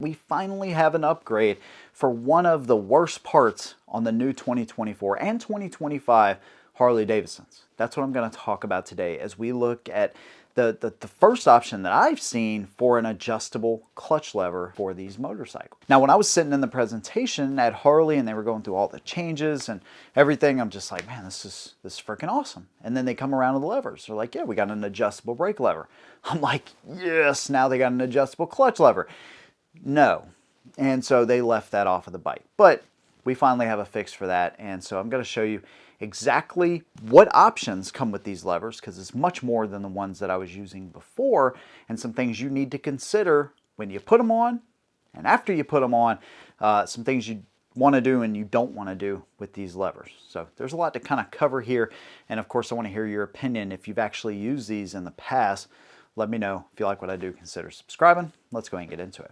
We finally have an upgrade for one of the worst parts on the new 2024 and 2025 Harley Davidsons. That's what I'm going to talk about today as we look at the first option that I've seen for an adjustable clutch lever for these motorcycles. Now, when I was sitting in the presentation at Harley and they were going through all the changes and everything, I'm just like, man, this is freaking awesome. And then they come around to the levers. They're like, yeah, we got an adjustable brake lever. I'm like, yes, now they got an adjustable clutch lever. No. And so they left that off of the bike. But we finally have a fix for that. And so I'm going to show you exactly what options come with these levers, because it's much more than the ones that I was using before, and some things you need to consider when you put them on and after you put them on, some things you want to do and you don't want to do with these levers. So there's a lot to kind of cover here. And of course, I want to hear your opinion. If you've actually used these in the past, let me know. If you like what I do, consider subscribing. Let's go ahead and get into it.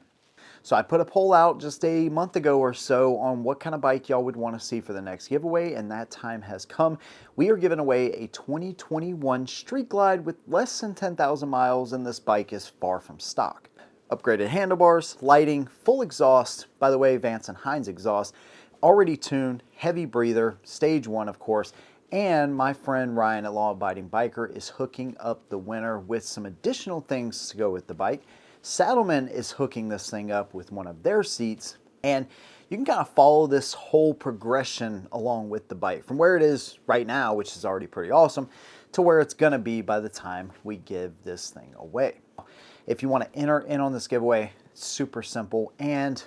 So I put a poll out just a month ago or so on what kind of bike y'all would want to see for the next giveaway, and that time has come. We are giving away a 2021 Street Glide with less than 10,000 miles, and this bike is far from stock. Upgraded handlebars, lighting, full exhaust, by the way, Vance and Hines exhaust, already tuned, heavy breather, stage 1 of course, and my friend Ryan at Law Abiding Biker is hooking up the winner with some additional things to go with the bike. Saddlemen is hooking this thing up with one of their seats, and you can kind of follow this whole progression along with the bike from where it is right now, which is already pretty awesome, to where it's going to be by the time we give this thing away. If you want to enter in on this giveaway, it's super simple, and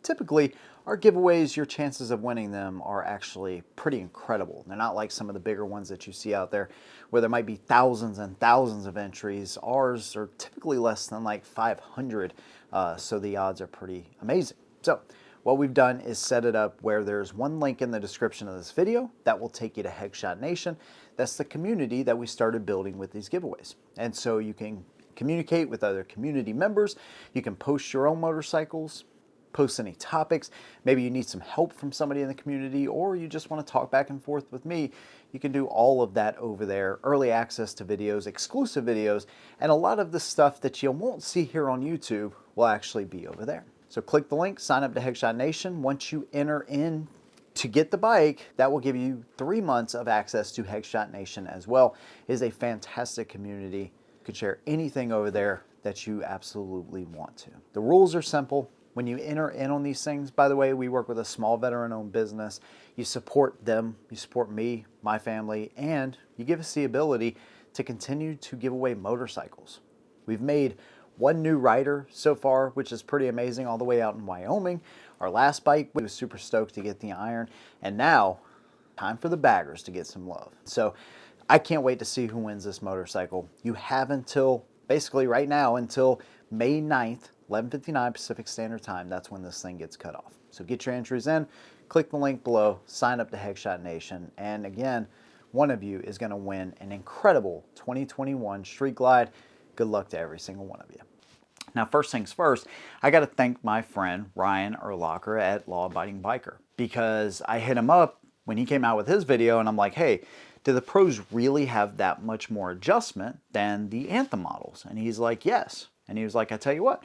typically our giveaways, your chances of winning them are actually pretty incredible. They're not like some of the bigger ones that you see out there where there might be thousands and thousands of entries. Ours are typically less than like 500, so the odds are pretty amazing. So what we've done is set it up where there's one link in the description of this video that will take you to Headshot Nation. That's the community that we started building with these giveaways. And so you can communicate with other community members. You can post your own motorcycles, post any topics. Maybe you need some help from somebody in the community, or you just want to talk back and forth with me. You can do all of that over there. Early access to videos, exclusive videos, and a lot of the stuff that you won't see here on YouTube will actually be over there. So click the link, sign up to Headshot Nation. Once you enter in to get the bike, that will give you 3 months of access to Headshot Nation as well. It is a fantastic community. You could share anything over there that you absolutely want to. The rules are simple. When you enter in on these things, by the way, we work with a small veteran-owned business. You support them, you support me, my family, and you give us the ability to continue to give away motorcycles. We've made one new rider so far, which is pretty amazing, all the way out in Wyoming. Our last bike, we was super stoked to get the iron, and now time for the baggers to get some love. So I can't wait to see who wins this motorcycle. You have until, basically right now, until May 9th, 11:59 Pacific Standard Time. That's when this thing gets cut off. So get your entries in, click the link below, sign up to Headshot Nation, and again, one of you is going to win an incredible 2021 Street Glide. Good luck to every single one of you. Now, first things first, I got to thank my friend Ryan Urlacher at Law Abiding Biker, because I hit him up when he came out with his video, and I'm like, hey, do the pros really have that much more adjustment than the Anthem models? And he's like, yes. And he was like, I tell you what,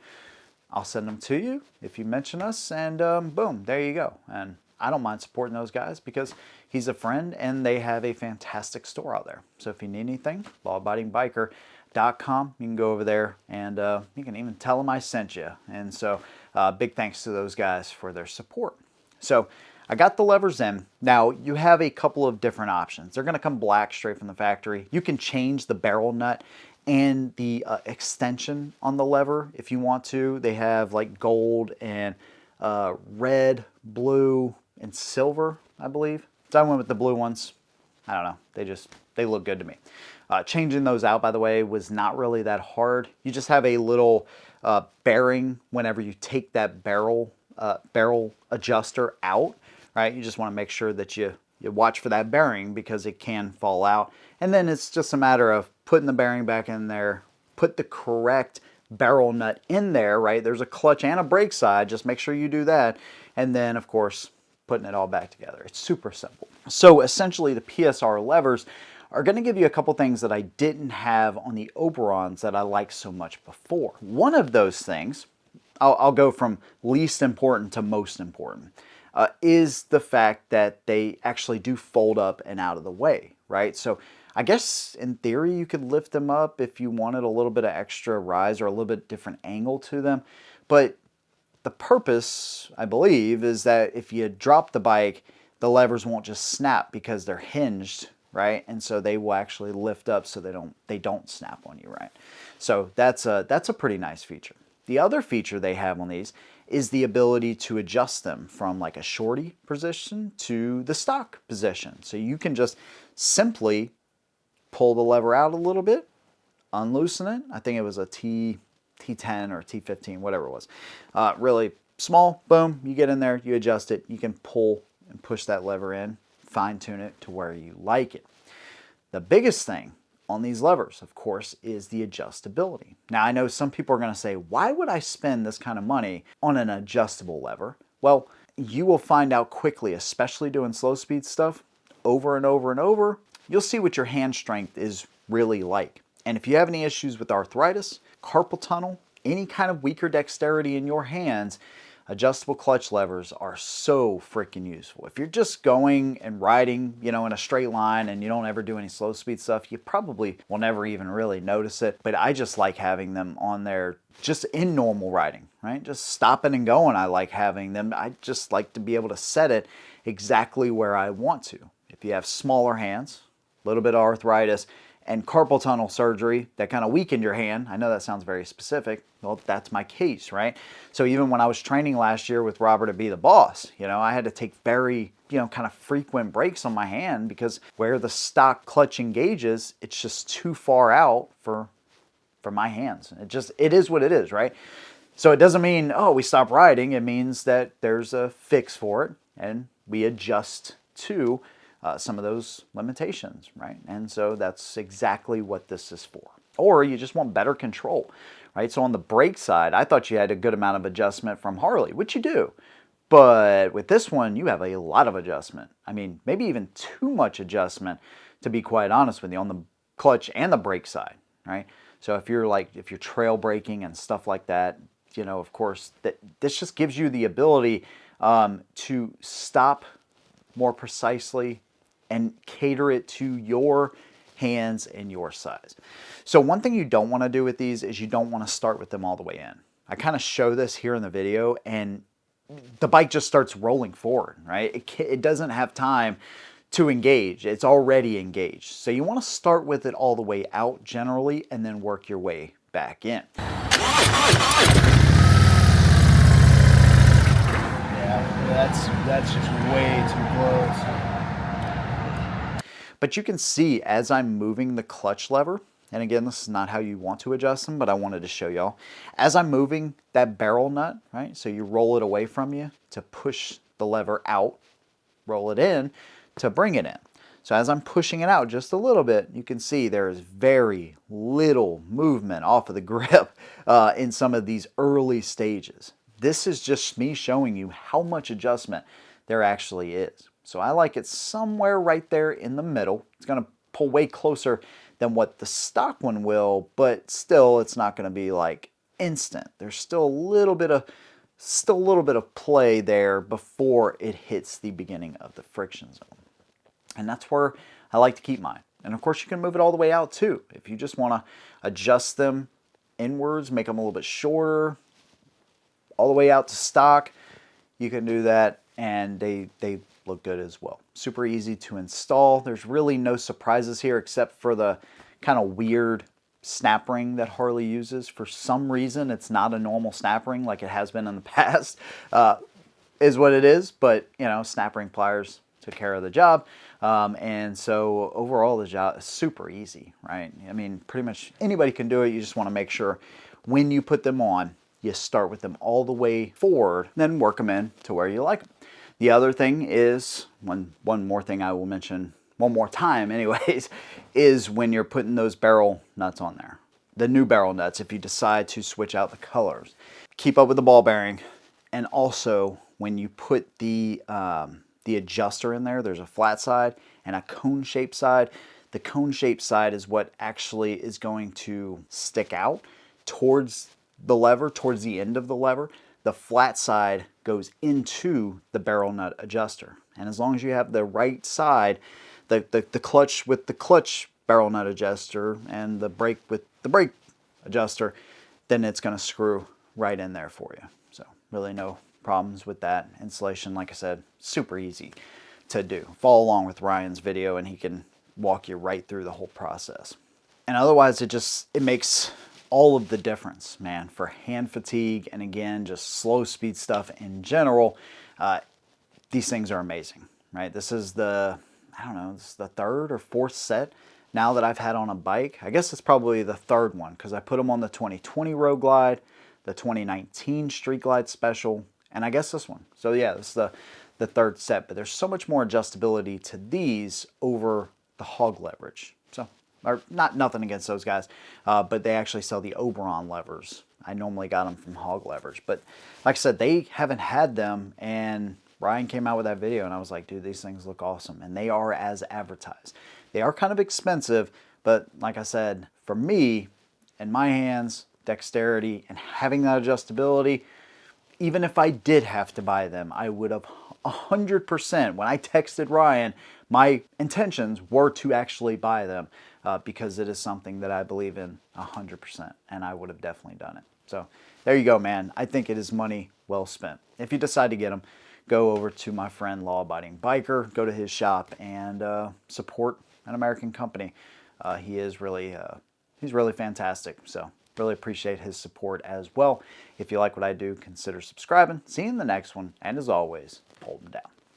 I'll send them to you if you mention us, and boom, there you go. And I don't mind supporting those guys because he's a friend and they have a fantastic store out there. So if you need anything, lawabidingbiker.com, you can go over there and you can even tell them I sent you. And so big thanks to those guys for their support. So I got the levers in. Now you have a couple of different options. They're going to come black straight from the factory. You can change the barrel nut and the extension on the lever if you want to. They have like gold and red, blue, and silver, I believe. So I went with the blue ones. I don't know. They look good to me. Changing those out, by the way, was not really that hard. You just have a little bearing whenever you take that barrel adjuster out, right? You just want to make sure that you watch for that bearing because it can fall out. And then it's just a matter of putting the bearing back in there, put the correct barrel nut in there, right? There's a clutch and a brake side. Just make sure you do that. And then, of course, putting it all back together. It's super simple. So essentially, the PSR levers are going to give you a couple things that I didn't have on the Oberons that I liked so much before. One of those things I'll go from least important to most important, is the fact that they actually do fold up and out of the way, right? So I guess in theory you could lift them up if you wanted a little bit of extra rise or a little bit different angle to them. But the purpose, I believe, is that if you drop the bike, the levers won't just snap because they're hinged, right? And so they will actually lift up so they don't snap on you, right? So that's a pretty nice feature. The other feature they have on these is the ability to adjust them from like a shorty position to the stock position. So you can just simply pull the lever out a little bit, unloosen it. I think it was a T10 or T15, whatever it was. Really small, boom, you get in there, you adjust it, you can pull and push that lever in, fine tune it to where you like it. The biggest thing on these levers, of course, is the adjustability. Now, I know some people are going to say, why would I spend this kind of money on an adjustable lever? Well, you will find out quickly, especially doing slow speed stuff over and over and over, you'll see what your hand strength is really like. And if you have any issues with arthritis, carpal tunnel, any kind of weaker dexterity in your hands, adjustable clutch levers are so freaking useful. If you're just going and riding, in a straight line and you don't ever do any slow speed stuff, you probably will never even really notice it. But I just like having them on there just in normal riding, right? Just stopping and going, I like having them. I just like to be able to set it exactly where I want to. If you have smaller hands, a little bit of arthritis, and carpal tunnel surgery that kind of weakened your hand. I know that sounds very specific. Well, that's my case, right? So even when I was training last year with Robert to be the boss, I had to take very, kind of frequent breaks on my hand because where the stock clutch engages, it's just too far out for my hands. It is what it is, right? So it doesn't mean, oh, we stop riding. It means that there's a fix for it and we adjust to some of those limitations, right? And so that's exactly what this is for. Or you just want better control, right? So on the brake side, I thought you had a good amount of adjustment from Harley, which you do. But with this one, you have a lot of adjustment. I mean, maybe even too much adjustment, to be quite honest with you, on the clutch and the brake side, right? So if you're trail braking and stuff like that, of course, this just gives you the ability to stop more precisely and cater it to your hands and your size. So one thing you don't want to do with these is you don't want to start with them all the way in. I kind of show this here in the video and the bike just starts rolling forward, right? It doesn't have time to engage. It's already engaged. So you want to start with it all the way out generally and then work your way back in. Yeah, that's just way too close. But you can see as I'm moving the clutch lever, and again, this is not how you want to adjust them, but I wanted to show y'all. As I'm moving that barrel nut, right, so you roll it away from you to push the lever out, roll it in to bring it in. So as I'm pushing it out just a little bit, you can see there is very little movement off of the grip in some of these early stages. This is just me showing you how much adjustment there actually is. So I like it somewhere right there in the middle. It's going to pull way closer than what the stock one will, but still it's not going to be like instant. There's still a little bit of play there before it hits the beginning of the friction zone. And that's where I like to keep mine. And of course you can move it all the way out too. If you just want to adjust them inwards, make them a little bit shorter, all the way out to stock, you can do that and they look good as well. Super easy to install. There's really no surprises here except for the kind of weird snap ring that Harley uses. For some reason, it's not a normal snap ring like it has been in the past, is what it is. But, snap ring pliers took care of the job. And so overall, the job is super easy, right? I mean, pretty much anybody can do it. You just want to make sure when you put them on, you start with them all the way forward, then work them in to where you like them. The other thing is, one more thing I will mention one more time anyways, is when you're putting those barrel nuts on there. The new barrel nuts, if you decide to switch out the colors. Keep up with the ball bearing. And also, when you put the adjuster in there, there's a flat side and a cone-shaped side. The cone-shaped side is what actually is going to stick out towards the lever, towards the end of the lever, the flat side goes into the barrel nut adjuster. And as long as you have the right side, the clutch with the clutch barrel nut adjuster and the brake with the brake adjuster, then it's going to screw right in there for you. So really no problems with that. Installation, like I said, super easy to do. Follow along with Ryan's video and he can walk you right through the whole process. And otherwise it makes all of the difference, man, for hand fatigue and again, just slow speed stuff in general. These things are amazing, right? This is the, I don't know, this is the third or fourth set now that I've had on a bike. I guess it's probably the third one because I put them on the 2020 Road Glide, the 2019 Street Glide Special, and I guess this one. So yeah, this is the third set, but there's so much more adjustability to these over the hog leverage. So, or nothing against those guys, but they actually sell the Oberon levers. I normally got them from hog leverage, but like I said, they haven't had them, and Ryan came out with that video and I was like, dude, these things look awesome. And they are as advertised. They are kind of expensive, but like I said, for me, in my hands, dexterity and having that adjustability, even if I did have to buy them, I would have 100%. When I texted Ryan, my intentions were to actually buy them because it is something that I believe in 100%, and I would have definitely done it. So there you go, man. I think it is money well spent. If you decide to get them, go over to my friend Law Abiding Biker, go to his shop and support an American company. He is really, he's really fantastic. So really appreciate his support as well. If you like what I do, consider subscribing. See you in the next one. And as always, hold them down.